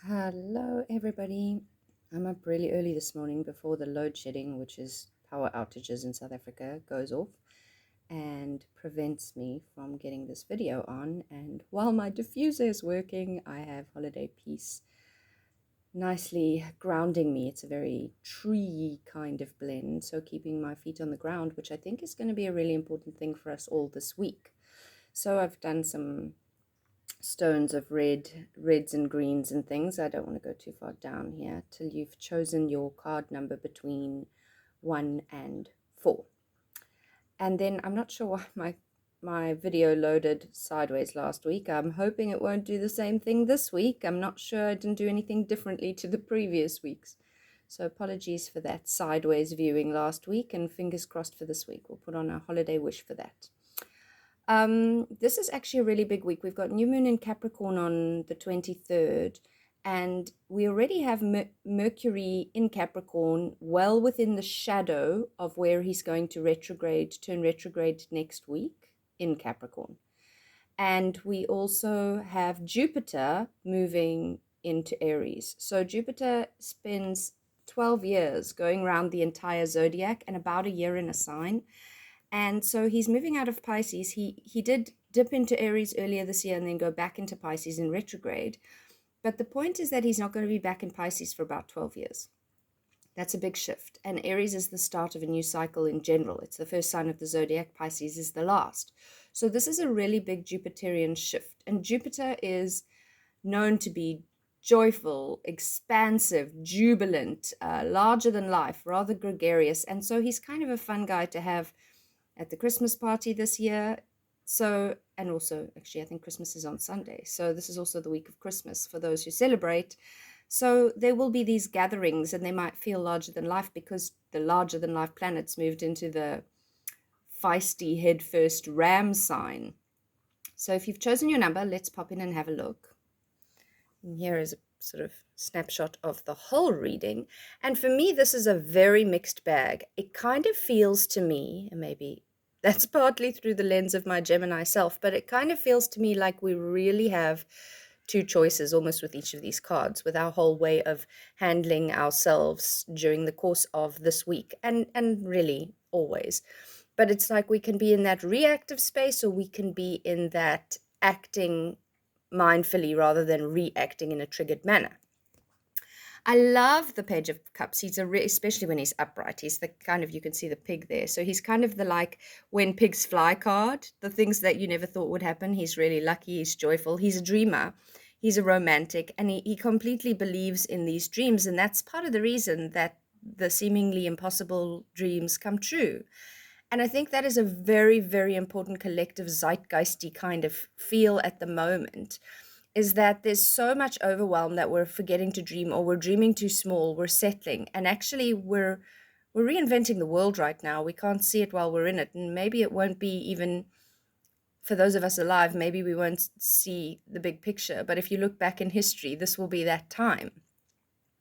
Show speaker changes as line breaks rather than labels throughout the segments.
Hello, everybody. I'm up really early this morning before the load shedding, which is power outages in South Africa, goes off and prevents me from getting this video on. And while my diffuser is working, I have Holiday Peace nicely grounding me. It's a very tree kind of blend, so keeping my feet on the ground, which I think is going to be a really important thing for us all this week. So I've done some stones of reds and greens and things. I don't want to go too far down here till you've chosen your card number between 1 and 4. And then I'm not sure why my video loaded sideways last week. I'm hoping it won't do the same thing this week. I'm not sure. I didn't do anything differently to the previous weeks. So apologies for that sideways viewing last week, and fingers crossed for this week. We'll put on a holiday wish for that. This is actually a really big week. We've got New Moon in Capricorn on the 23rd, and we already have Mercury in Capricorn, well within the shadow of where he's going to turn retrograde next week in Capricorn. And we also have Jupiter moving into Aries. So Jupiter spends 12 years going around the entire zodiac and about a year in a sign. And so he's moving out of Pisces. He did dip into Aries earlier this year and then go back into Pisces in retrograde. But the point is that he's not going to be back in Pisces for about 12 years. That's a big shift. And Aries is the start of a new cycle in general. It's the first sign of the zodiac. Pisces is the last. So this is a really big Jupiterian shift. And Jupiter is known to be joyful, expansive, jubilant, larger than life, rather gregarious. And so he's kind of a fun guy to have at the Christmas party this year. So, and also, actually, I think Christmas is on Sunday. So this is also the week of Christmas for those who celebrate. So there will be these gatherings, and they might feel larger than life because the larger than life planets moved into the feisty head first ram sign. So if you've chosen your number, let's pop in and have a look. And here is a sort of snapshot of the whole reading. And for me, this is a very mixed bag. It kind of feels to me, and maybe that's partly through the lens of my Gemini self, but it kind of feels to me like we really have two choices almost with each of these cards, with our whole way of handling ourselves during the course of this week, and really always. But it's like we can be in that reactive space, or we can be in that acting mindfully rather than reacting in a triggered manner. I love the Page of Cups. He's especially when he's upright. He's the kind of, you can see the pig there. So he's kind of the like when pigs fly card, the things that you never thought would happen. He's really lucky. He's joyful. He's a dreamer. He's a romantic, and he completely believes in these dreams. And that's part of the reason that the seemingly impossible dreams come true. And I think that is a very, very important collective zeitgeisty kind of feel at the moment, is that there's so much overwhelm that we're forgetting to dream, or we're dreaming too small, we're settling. And actually we're reinventing the world right now. We can't see it while we're in it. And maybe it won't be even, for those of us alive, maybe we won't see the big picture. But if you look back in history, this will be that time.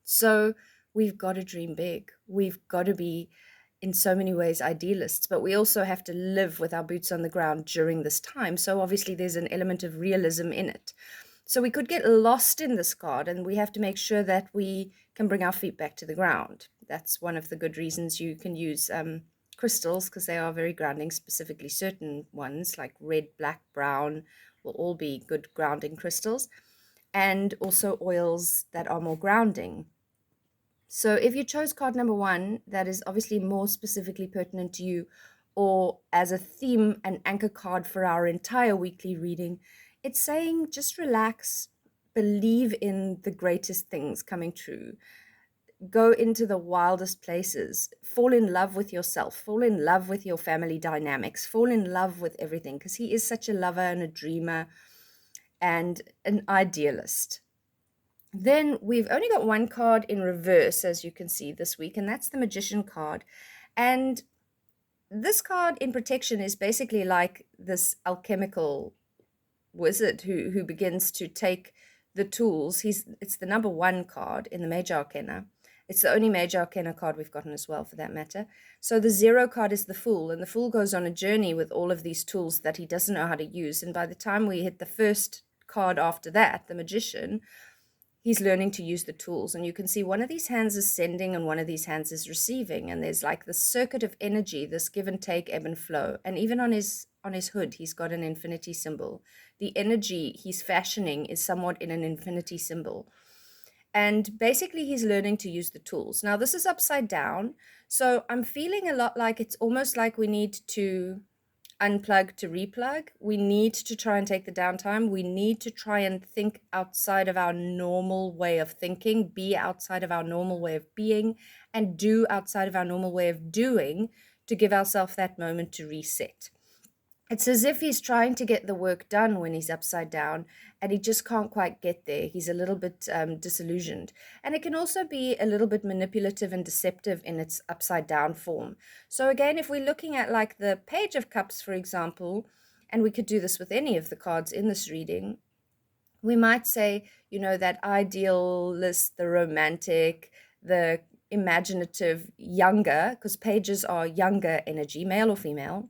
So we've got to dream big. We've got to be, in so many ways, idealists, but we also have to live with our boots on the ground during this time. So obviously there's an element of realism in it. So we could get lost in this card, and we have to make sure that we can bring our feet back to the ground. That's one of the good reasons you can use crystals, because they are very grounding, specifically certain ones like red, black, brown will all be good grounding crystals, and also oils that are more grounding. So if you chose card number 1, that is obviously more specifically pertinent to you, or as a theme, an anchor card for our entire weekly reading, it's saying just relax, believe in the greatest things coming true, go into the wildest places, fall in love with yourself, fall in love with your family dynamics, fall in love with everything, because he is such a lover and a dreamer and an idealist. Then we've only got one card in reverse, as you can see this week, and that's the Magician card. And this card in protection is basically like this alchemical wizard who begins to take the tools. It's the number 1 card in the Major Arcana. It's the only Major Arcana card we've gotten as well, for that matter. So the 0 card is the Fool, and the Fool goes on a journey with all of these tools that he doesn't know how to use. And by the time we hit the first card after that, the Magician, he's learning to use the tools. And you can see one of these hands is sending and one of these hands is receiving. And there's like this circuit of energy, this give and take, ebb and flow. And even on his hood, he's got an infinity symbol. The energy he's fashioning is somewhat in an infinity symbol. And basically, he's learning to use the tools. Now, this is upside down. So I'm feeling a lot like it's almost like we need to unplug to replug. We need to try and take the downtime. We need to try and think outside of our normal way of thinking, be outside of our normal way of being, and do outside of our normal way of doing to give ourselves that moment to reset. It's as if he's trying to get the work done when he's upside down and he just can't quite get there. He's a little bit disillusioned. And it can also be a little bit manipulative and deceptive in its upside down form. So again, if we're looking at like the Page of Cups, for example, and we could do this with any of the cards in this reading, we might say, you know, that idealist, the romantic, the imaginative, younger, because pages are younger energy, male or female.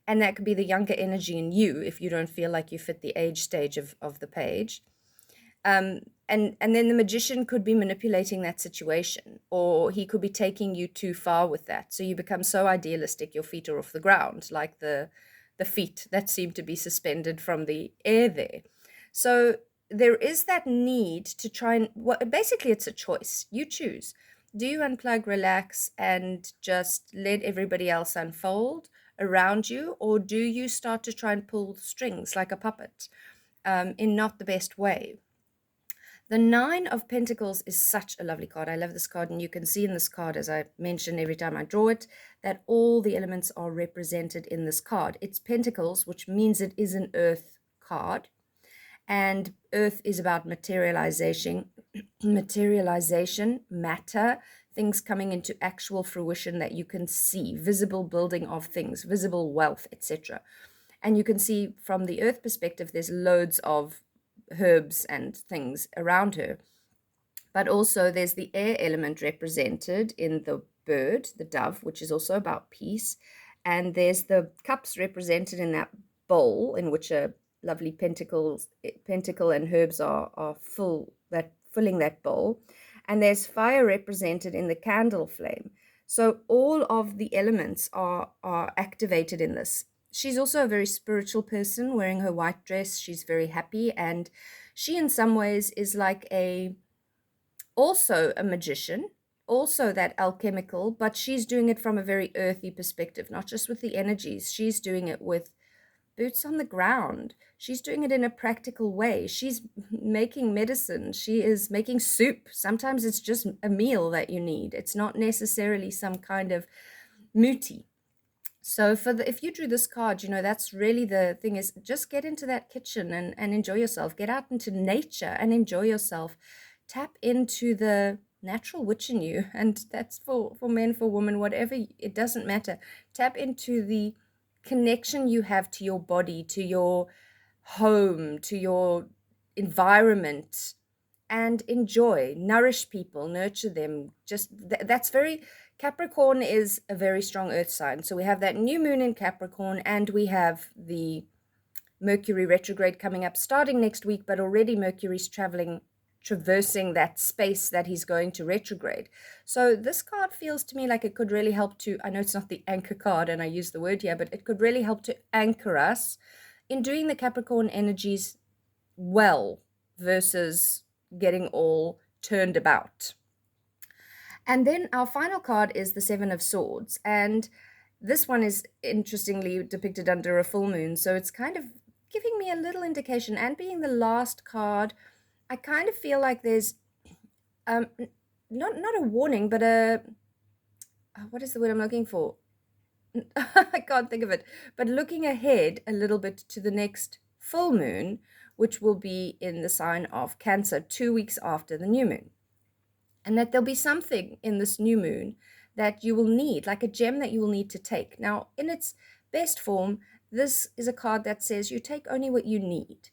And that could be the younger energy in you if you don't feel like you fit the age stage of the page. And then the magician could be manipulating that situation, or he could be taking you too far with that. So you become so idealistic, your feet are off the ground, like the feet that seem to be suspended from the air there. So there is that need to try and, well, basically it's a choice. You choose. Do you unplug, relax, and just let everybody else unfold around you, or do you start to try and pull strings like a puppet in not the best way? The Nine of Pentacles is such a lovely card. I love this card, and you can see in this card, as I mention every time I draw it, that all the elements are represented in this card. It's Pentacles, which means it is an earth card, and earth is about materialization, matter, things coming into actual fruition that you can see, visible building of things, visible wealth, etc. And you can see from the earth perspective, there's loads of herbs and things around her. But also there's the air element represented in the bird, the dove, which is also about peace. And there's the cups represented in that bowl in which a lovely pentacle and herbs are filling that bowl. And there's fire represented in the candle flame. So all of the elements are activated in this. She's also a very spiritual person wearing her white dress. She's very happy. And she in some ways is like also a magician, also that alchemical, but she's doing it from a very earthy perspective, not just with the energies. She's doing it with boots on the ground. She's doing it in a practical way. She's making medicine. She is making soup. Sometimes it's just a meal that you need. It's not necessarily some kind of muti. So if you drew this card, you know, that's really the thing, is just get into that kitchen and enjoy yourself. Get out into nature and enjoy yourself. Tap into the natural witch in you. And that's for men, for women, whatever. It doesn't matter. Tap into the connection you have to your body, to your home, to your environment, and enjoy, nourish people, nurture them. Just that's very, Capricorn is a very strong earth sign. So we have that new moon in Capricorn, and we have the Mercury retrograde coming up starting next week, but already Mercury's traversing that space that he's going to retrograde. So this card feels to me like it could really help to, I know it's not the anchor card and I use the word here, but it could really help to anchor us in doing the Capricorn energies well versus getting all turned about. And then our final card is the Seven of Swords, and this one is interestingly depicted under a full moon, so it's kind of giving me a little indication. And being the last card, I kind of feel like there's not a warning, but what is the word I'm looking for? I can't think of it. But looking ahead a little bit to the next full moon, which will be in the sign of Cancer 2 weeks after the new moon. And that there'll be something in this new moon that you will need, like a gem that you will need to take. Now, in its best form, this is a card that says you take only what you need.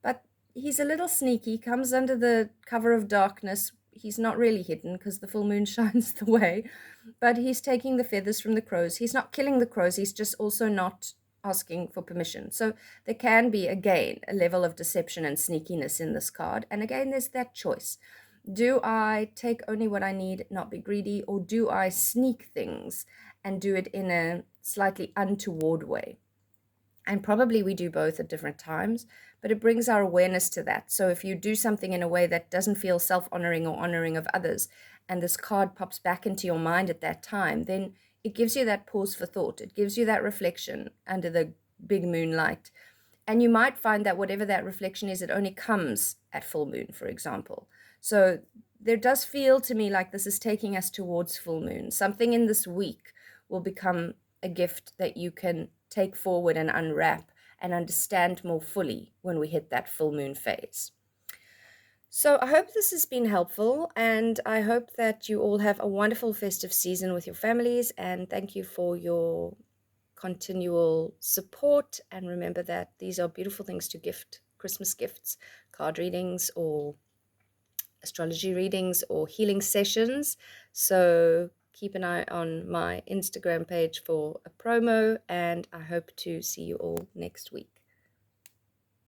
But he's a little sneaky, comes under the cover of darkness. He's not really hidden because the full moon shines the way, but he's taking the feathers from the crows. He's not killing the crows. He's just also not asking for permission. So there can be, again, a level of deception and sneakiness in this card. And again, there's that choice. Do I take only what I need, not be greedy, or do I sneak things and do it in a slightly untoward way? And probably we do both at different times, but it brings our awareness to that. So if you do something in a way that doesn't feel self-honoring or honoring of others, and this card pops back into your mind at that time, then it gives you that pause for thought. It gives you that reflection under the big moonlight. And you might find that whatever that reflection is, it only comes at full moon, for example. So there does feel to me like this is taking us towards full moon. Something in this week will become a gift that you can take forward and unwrap and understand more fully when we hit that full moon phase. So I hope this has been helpful, and I hope that you all have a wonderful festive season with your families, and thank you for your continual support. And remember that these are beautiful things to gift, Christmas gifts, card readings or astrology readings or healing sessions. So keep an eye on my Instagram page for a promo, and I hope to see you all next week.